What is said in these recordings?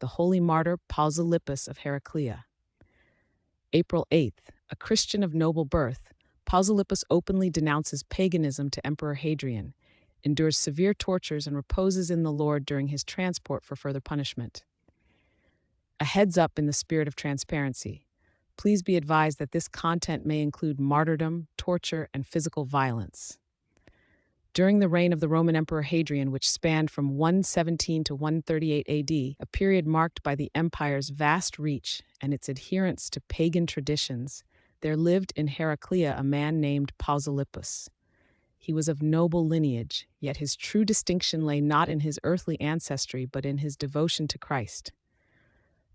the holy martyr Pausilippus of Heraclea. April 8th, a Christian of noble birth, Pausilippus openly denounces paganism to Emperor Hadrian, endures severe tortures, and reposes in the Lord during his transport for further punishment. A heads up in the spirit of transparency. Please be advised that this content may include martyrdom, torture, and physical violence. During the reign of the Roman Emperor Hadrian, which spanned from 117 to 138 AD, a period marked by the empire's vast reach and its adherence to pagan traditions, there lived in Heraclea a man named Pausilippus. He was of noble lineage, yet his true distinction lay not in his earthly ancestry but in his devotion to Christ.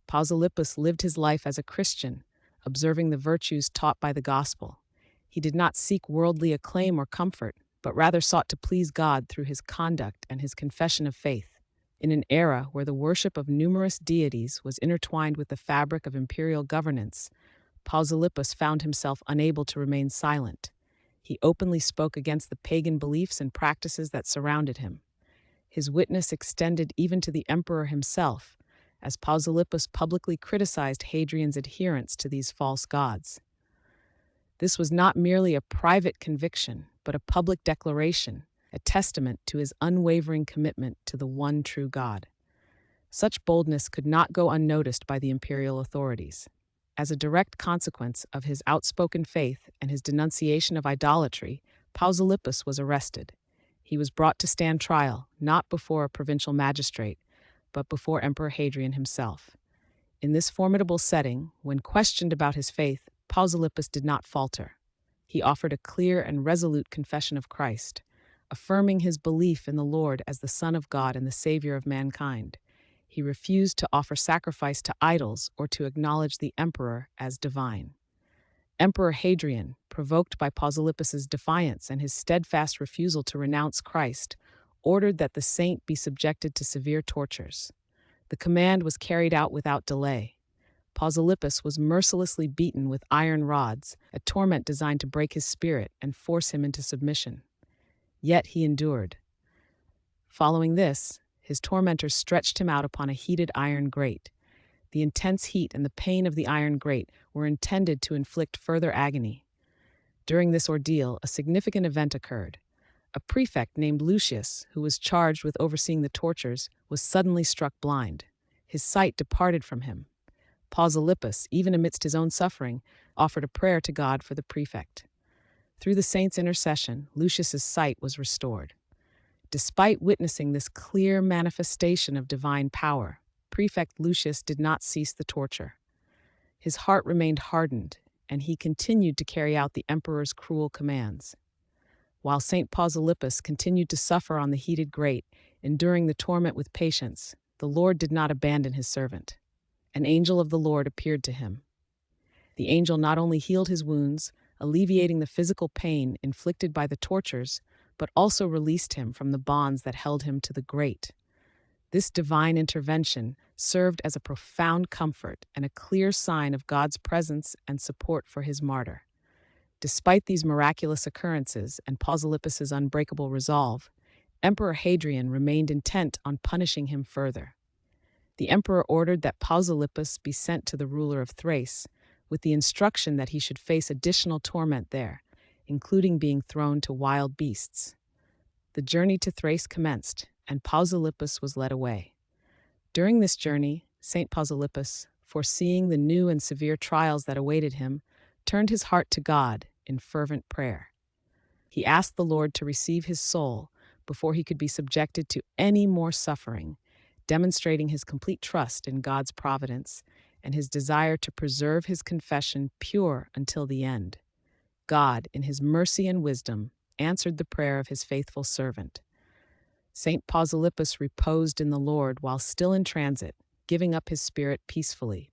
Pausilippus lived his life as a Christian, observing the virtues taught by the gospel. He did not seek worldly acclaim or comfort, but rather sought to please God through his conduct and his confession of faith. In an era where the worship of numerous deities was intertwined with the fabric of imperial governance, Pausilippus found himself unable to remain silent. He openly spoke against the pagan beliefs and practices that surrounded him. His witness extended even to the emperor himself, as Pausilippus publicly criticized Hadrian's adherence to these false gods. This was not merely a private conviction, but a public declaration, a testament to his unwavering commitment to the one true God. Such boldness could not go unnoticed by the imperial authorities. As a direct consequence of his outspoken faith and his denunciation of idolatry, Pausilippus was arrested. He was brought to stand trial, not before a provincial magistrate, but before Emperor Hadrian himself. In this formidable setting, when questioned about his faith, Pausilippus did not falter. He offered a clear and resolute confession of Christ, affirming his belief in the Lord as the Son of God and the Savior of mankind. He refused to offer sacrifice to idols or to acknowledge the emperor as divine. Emperor Hadrian, provoked by Pausilippus's defiance and his steadfast refusal to renounce Christ, ordered that the saint be subjected to severe tortures. The command was carried out without delay. Pausilippus was mercilessly beaten with iron rods, a torment designed to break his spirit and force him into submission. Yet he endured. Following this, his tormentors stretched him out upon a heated iron grate. The intense heat and the pain of the iron grate were intended to inflict further agony. During this ordeal, a significant event occurred. A prefect named Lucius, who was charged with overseeing the tortures, was suddenly struck blind. His sight departed from him. Pausilippus, even amidst his own suffering, offered a prayer to God for the prefect. Through the saint's intercession, Lucius's sight was restored. Despite witnessing this clear manifestation of divine power, Prefect Lucius did not cease the torture. His heart remained hardened, and he continued to carry out the emperor's cruel commands. While Saint Pausilippus continued to suffer on the heated grate, enduring the torment with patience, the Lord did not abandon his servant. An angel of the Lord appeared to him. The angel not only healed his wounds, alleviating the physical pain inflicted by the tortures, but also released him from the bonds that held him to the grate. This divine intervention served as a profound comfort and a clear sign of God's presence and support for his martyr. Despite these miraculous occurrences and Pausilippus's unbreakable resolve, Emperor Hadrian remained intent on punishing him further. The emperor ordered that Pausilippus be sent to the ruler of Thrace, with the instruction that he should face additional torment there, including being thrown to wild beasts. The journey to Thrace commenced, and Pausilippus was led away. During this journey, Saint Pausilippus, foreseeing the new and severe trials that awaited him, turned his heart to God in fervent prayer. He asked the Lord to receive his soul before he could be subjected to any more suffering, demonstrating his complete trust in God's providence and his desire to preserve his confession pure until the end. God, in his mercy and wisdom, answered the prayer of his faithful servant. Saint Pausilippus reposed in the Lord while still in transit, giving up his spirit peacefully.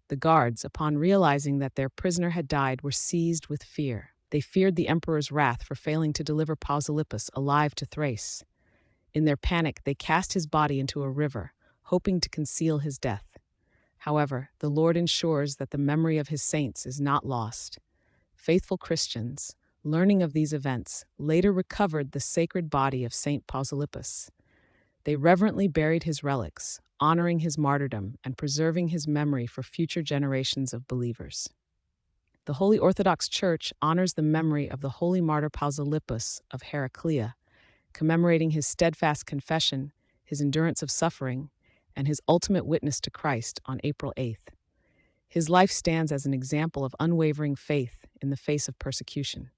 The guards, upon realizing that their prisoner had died, were seized with fear. They feared the emperor's wrath for failing to deliver Pausilippus alive to Thrace. In their panic, they cast his body into a river, hoping to conceal his death. However, the Lord ensures that the memory of his saints is not lost. Faithful Christians, learning of these events, later recovered the sacred body of Saint Pausilippus. They reverently buried his relics, honoring his martyrdom and preserving his memory for future generations of believers. The Holy Orthodox Church honors the memory of the holy martyr Pausilippus of Heraclea, commemorating his steadfast confession, his endurance of suffering, and his ultimate witness to Christ on April 8th. His life stands as an example of unwavering faith in the face of persecution.